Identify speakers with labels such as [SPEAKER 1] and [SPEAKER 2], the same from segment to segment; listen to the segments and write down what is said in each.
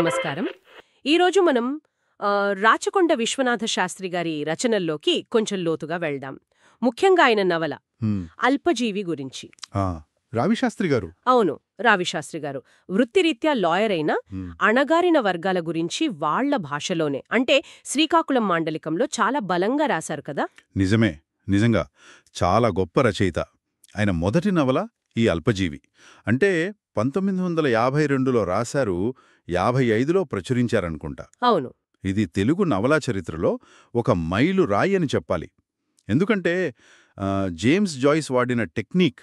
[SPEAKER 1] నమస్కారం. ఈరోజు మనం రాచకొండ విశ్వనాథ శాస్త్రి గారి రచనల్లోకి కొంచెం లోతుగా వెళ్దాం. ముఖ్యంగా ఆయన నవల అల్పజీవి గురించి.
[SPEAKER 2] రావిశాస్త్రి గారు.
[SPEAKER 1] అవును, రావిశాస్త్రి గారు వృత్తిరీత్యా లాయర్ అయినా అణగారిన వర్గాల గురించి వాళ్ల భాషలోనే, అంటే శ్రీకాకుళం మాండలికంలో చాలా బలంగా రాశారు కదా.
[SPEAKER 2] నిజంగా చాలా గొప్ప రచయిత. ఆయన మొదటి నవల ఈ అల్పజీవి. అంటే 1952లో రాశారు, 55లో ప్రచురించారనుకుంటా.
[SPEAKER 1] అవును.
[SPEAKER 2] ఇది తెలుగు నవలా చరిత్రలో ఒక మైలు రాయి అని చెప్పాలి. ఎందుకంటే జేమ్స్ జాయిస్ వాడిన టెక్నిక్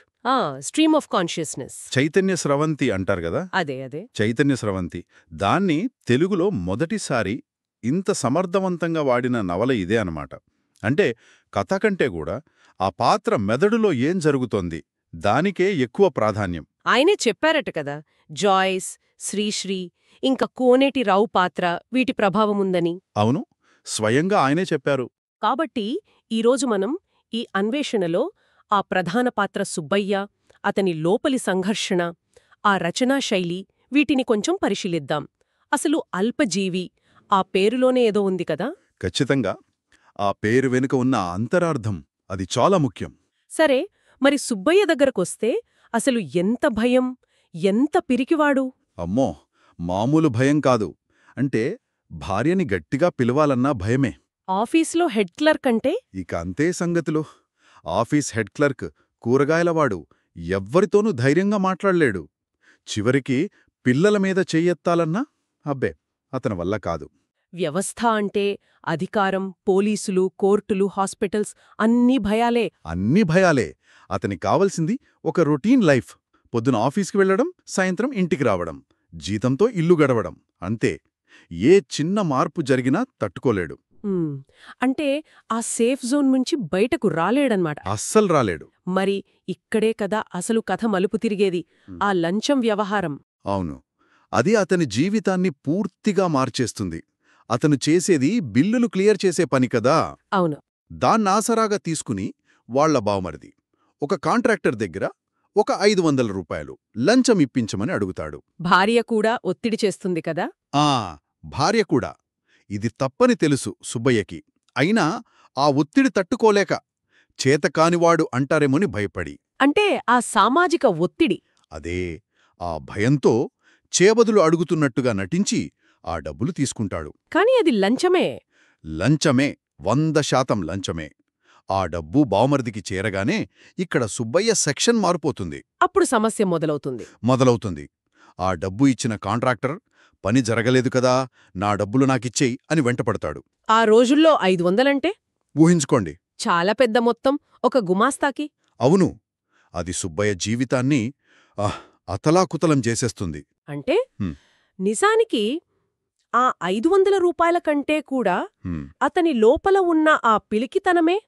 [SPEAKER 1] స్ట్రీమ్ ఆఫ్ కాన్షియస్నెస్,
[SPEAKER 2] చైతన్య స్రవంతి అంటారు కదా,
[SPEAKER 1] అదే
[SPEAKER 2] చైతన్య స్రవంతి, దాన్ని తెలుగులో మొదటిసారి ఇంత సమర్థవంతంగా వాడిన నవల ఇదే అనమాట. అంటే కథ కంటే కూడా ఆ పాత్ర మెదడులో ఏం జరుగుతోంది దానికే ఎక్కువ ప్రాధాన్యం.
[SPEAKER 1] ఆయనే చెప్పారట కదా, జాయిస్, శ్రీశ్రీ, ఇంకా కోనేటి రావు పాత్ర వీటి ప్రభావముందని.
[SPEAKER 2] అవును, స్వయంగా ఆయనే చెప్పారు.
[SPEAKER 1] కాబట్టి ఈరోజు మనం ఈ అన్వేషణలో ఆ ప్రధాన పాత్ర సుబ్బయ్య, అతని లోపలి సంఘర్షణ, ఆ రచనా శైలి, వీటిని కొంచెం పరిశీలిద్దాం. అసలు అల్పజీవి ఆ పేరులోనే ఏదో ఉంది కదా.
[SPEAKER 2] ఖచ్చితంగా. ఆ పేరు వెనుక ఉన్న అంతరార్థం అది చాలా ముఖ్యం.
[SPEAKER 1] సరే, మరి సుబ్బయ్య దగ్గరకొస్తే అసలు ఎంత భయం, ఎంత పిరికివాడు.
[SPEAKER 2] అమ్మో, మామూలు భయం కాదు. అంటే భార్యని గట్టిగా పిలవాలన్నా భయమే.
[SPEAKER 1] ఆఫీస్లో హెడ్ క్లర్క్ అంటే
[SPEAKER 2] ఇక అంతే సంగతులు. ఆఫీస్ హెడ్ క్లర్క్, కూరగాయలవాడు, ఎవ్వరితోనూ ధైర్యంగా మాట్లాడలేడు. చివరికి పిల్లల మీద చెయ్యెత్తాలన్నా అబ్బే, అతని వల్ల కాదు.
[SPEAKER 1] వ్యవస్థ అంటే అధికారం, పోలీసులు, కోర్టులు, హాస్పిటల్స్ అన్నీ భయాలే.
[SPEAKER 2] అన్నీ భయాలే. అతనికి కావలసింది ఒక రొటీన్ లైఫ్. పొద్దున ఆఫీస్కి వెళ్లడం, సాయంత్రం ఇంటికి రావడం, జీతంతో ఇల్లు గడవడం, అంతే. ఏ చిన్న మార్పు జరిగినా తట్టుకోలేడు.
[SPEAKER 1] అంటే ఆ సేఫ్ జోన్ నుంచి బయటకు రాలేడన్నమాట.
[SPEAKER 2] అస్సలు రాలేడు.
[SPEAKER 1] మరి ఇక్కడే కదా అసలు కథ మలుపు తిరిగేది, ఆ లంచం వ్యవహారం.
[SPEAKER 2] అవును, అది అతని జీవితాన్ని పూర్తిగా మార్చేస్తుంది. అతను చేసేది బిల్లులు క్లియర్ చేసే పని కదా.
[SPEAKER 1] అవును.
[SPEAKER 2] దాన్నాసరాగా తీసుకుని వాళ్ల బావమరిది ఒక కాంట్రాక్టర్ దగ్గర ఒక 500 రూపాయలు లంచం ఇప్పించమని అడుగుతాడు.
[SPEAKER 1] భార్య కూడా ఒత్తిడి చేస్తుంది కదా.
[SPEAKER 2] భార్య కూడా. ఇది తప్పని తెలుసు సుబ్బయ్యకి. అయినా ఆ ఒత్తిడి తట్టుకోలేక చేతకానివాడు అంటారేమోని భయపడి.
[SPEAKER 1] అంటే ఆ సామాజిక ఒత్తిడి.
[SPEAKER 2] అదే, ఆ భయంతో చేబదులు అడుగుతున్నట్టుగా నటించి ఆ డబ్బులు తీసుకుంటాడు.
[SPEAKER 1] కాని అది లంచమే.
[SPEAKER 2] లంచమే, 100% లంచమే. ఆ డబ్బు బావమరిదికి చేరగానే ఇక్కడ సుబ్బయ్య సెక్షన్ మారిపోతుంది.
[SPEAKER 1] అప్పుడు సమస్య మొదలవుతుంది.
[SPEAKER 2] ఆ డబ్బు ఇచ్చిన కాంట్రాక్టర్, పని జరగలేదు కదా, నా డబ్బులు నాకిచ్చేయి అని వెంటపడతాడు.
[SPEAKER 1] ఆ రోజుల్లో 500
[SPEAKER 2] ఊహించుకోండి,
[SPEAKER 1] చాలా పెద్ద మొత్తం ఒక గుమాస్తాకి.
[SPEAKER 2] అవును, అది సుబ్బయ్య జీవితాన్ని అతలాకుతలం చేసేస్తుంది.
[SPEAKER 1] అంటే నిజానికి ఆ 500 రూపాయల కంటే కూడా అతని లోపల ఉన్న ఆ పిలికితనమే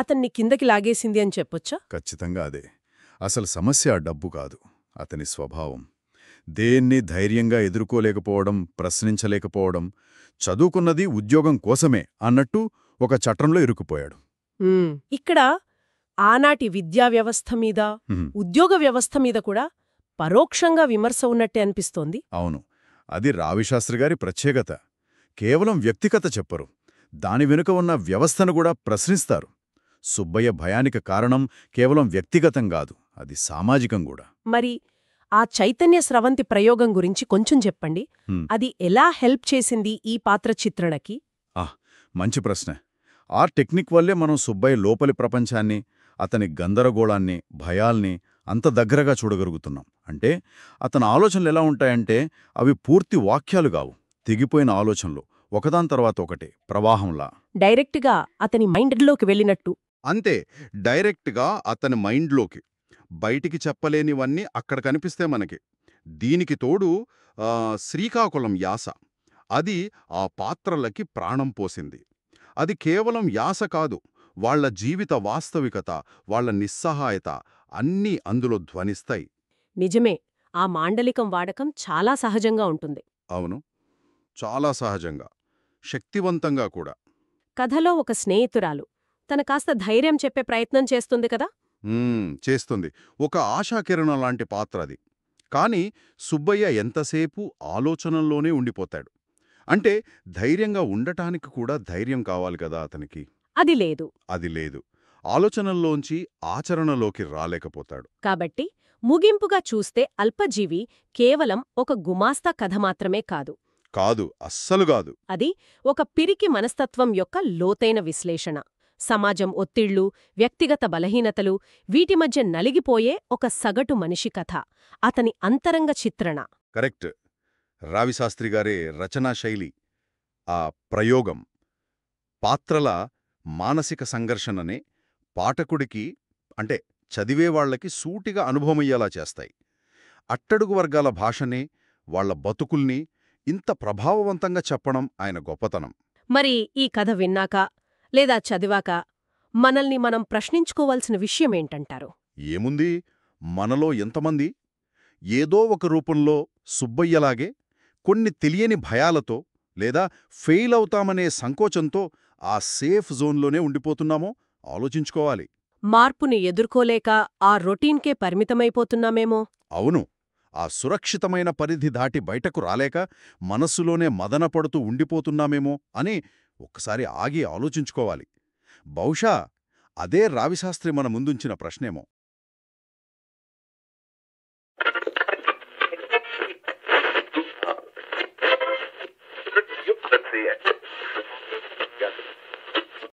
[SPEAKER 1] అతన్ని కిందకి లాగేసింది అని చెప్పొచ్చా?
[SPEAKER 2] ఖచ్చితంగా అదే. అసలు సమస్య ఆ డబ్బు కాదు, అతని స్వభావం. దేన్ని ధైర్యంగా ఎదుర్కోలేకపోవడం, ప్రశ్నించలేకపోవడం, చదువుకున్నది ఉద్యోగం కోసమే అన్నట్టు ఒక చట్రంలో ఇరుక్కుపోయాడు.
[SPEAKER 1] ఇక్కడ ఆనాటి విద్యా వ్యవస్థ మీద, ఉద్యోగ వ్యవస్థ మీద కూడా పరోక్షంగా విమర్శ ఉన్నట్టే అనిపిస్తోంది.
[SPEAKER 2] అవును, అది రావిశాస్త్రిగారి ప్రత్యేకత. కేవలం వ్యక్తిగత చెప్పరు, దాని వెనుక ఉన్న వ్యవస్థను కూడా ప్రశ్నిస్తారు. సుబ్బయ్య భయానికి కారణం కేవలం వ్యక్తిగతం కాదు, అది సామాజికం కూడా.
[SPEAKER 1] మరి ఆ చైతన్య స్రవంతి ప్రయోగం గురించి కొంచెం చెప్పండి. అది ఎలా హెల్ప్ చేసింది ఈ పాత్ర చిత్రణకి?
[SPEAKER 2] మంచి ప్రశ్న. ఆ టెక్నిక్ వల్లే మనం సుబ్బయ్య లోపలి ప్రపంచాన్ని, అతని గందరగోళాన్ని, భయాల్ని అంత దగ్గరగా చూడగలుగుతున్నాం. అంటే అతని ఆలోచనలు ఎలా ఉంటాయంటే అవి పూర్తి వాక్యాలు కావు, తెగిపోయిన ఆలోచనలు, ఒకదాని తర్వాత ఒకటే, ప్రవాహంలా.
[SPEAKER 1] డైరెక్ట్గా అతని మైండ్లోకి వెళ్ళినట్టు.
[SPEAKER 2] అంతే, డైరెక్ట్గా అతని మైండ్లోకి. బయటికి చెప్పలేనివన్నీ అక్కడ కనిపిస్తే మనకి. దీనికి తోడు శ్రీకాకుళం యాస, అది ఆ పాత్రలకి ప్రాణం పోసింది. అది కేవలం యాస కాదు, వాళ్ల జీవిత వాస్తవికత, వాళ్ల నిస్సహాయత అన్నీ అందులో ధ్వనిస్తాయి.
[SPEAKER 1] నిజమే, ఆ మాండలికం వాడకం చాలా సహజంగా ఉంటుంది.
[SPEAKER 2] అవును, చాలా సహజంగా, శక్తివంతంగా కూడా.
[SPEAKER 1] కథలో ఒక స్నేహితురాలు తన కాస్త ధైర్యం చెప్పే ప్రయత్నం చేస్తుంది కదా.
[SPEAKER 2] చేస్తుంది. ఒక ఆశాకిరణం లాంటి పాత్ర అది. కాని సుబ్బయ్య ఎంతసేపు ఆలోచనల్లోనే ఉండిపోతాడు. అంటే ధైర్యంగా ఉండటానికి కూడా ధైర్యం కావాలి కదా అతనికి.
[SPEAKER 1] అది లేదు.
[SPEAKER 2] అది లేదు. ఆలోచనల్లోంచి ఆచరణలోకి రాలేకపోతాడు.
[SPEAKER 1] కాబట్టి ముగింపుగా చూస్తే అల్పజీవి కేవలం ఒక గుమాస్తా కథ మాత్రమే కాదు.
[SPEAKER 2] కాదు, అస్సలుగాదు.
[SPEAKER 1] అది ఒక పిరికి మనస్తత్వం యొక్క లోతైన విశ్లేషణ. సమాజం ఒత్తిళ్లు, వ్యక్తిగత బలహీనతలు, వీటి మధ్య నలిగిపోయే ఒక సగటు మనిషి కథ. అతని అంతరంగ చిత్రణ.
[SPEAKER 2] కరెక్ట్. రావిశాస్త్రిగారే రచనా శైలి, ఆ ప్రయోగం, పాత్రల మానసిక సంఘర్షణనే పాఠకుడికి అంటే చదివేవాళ్లకి సూటిగా అనుభవమయ్యేలా చేస్తాయి. అట్టడుగు వర్గాల భాషనే, వాళ్ల బతుకుల్ని ఇంత ప్రభావవంతంగా చెప్పడం ఆయన గొప్పతనం.
[SPEAKER 1] మరి ఈ కథ విన్నాక లేదా చదివాక మనల్ని మనం ప్రశ్నించుకోవాల్సిన విషయమేంటంటారు?
[SPEAKER 2] ఏముంది, మనలో ఎంతమంది ఏదో ఒక రూపంలో సుబ్బయ్యలాగే కొన్ని తెలియని భయాలతో లేదా ఫెయిల్ అవుతామనే సంకోచంతో ఆ సేఫ్ జోన్లోనే ఉండిపోతున్నామో ఆలోచించుకోవాలి.
[SPEAKER 1] మార్పుని ఎదుర్కోలేక ఆ రొటీన్కే పరిమితమైపోతున్నామేమో.
[SPEAKER 2] అవును, ఆ సురక్షితమైన పరిధి దాటి బయటకు రాలేక మనస్సులోనే మదనపడుతూ ఉండిపోతున్నామేమో అని ఒక్కసారి ఆగి ఆలోచించుకోవాలి. బహుశా అదే రావిశాస్త్రి మన ముందుంచిన ప్రశ్నేమో.
[SPEAKER 3] Let's see it.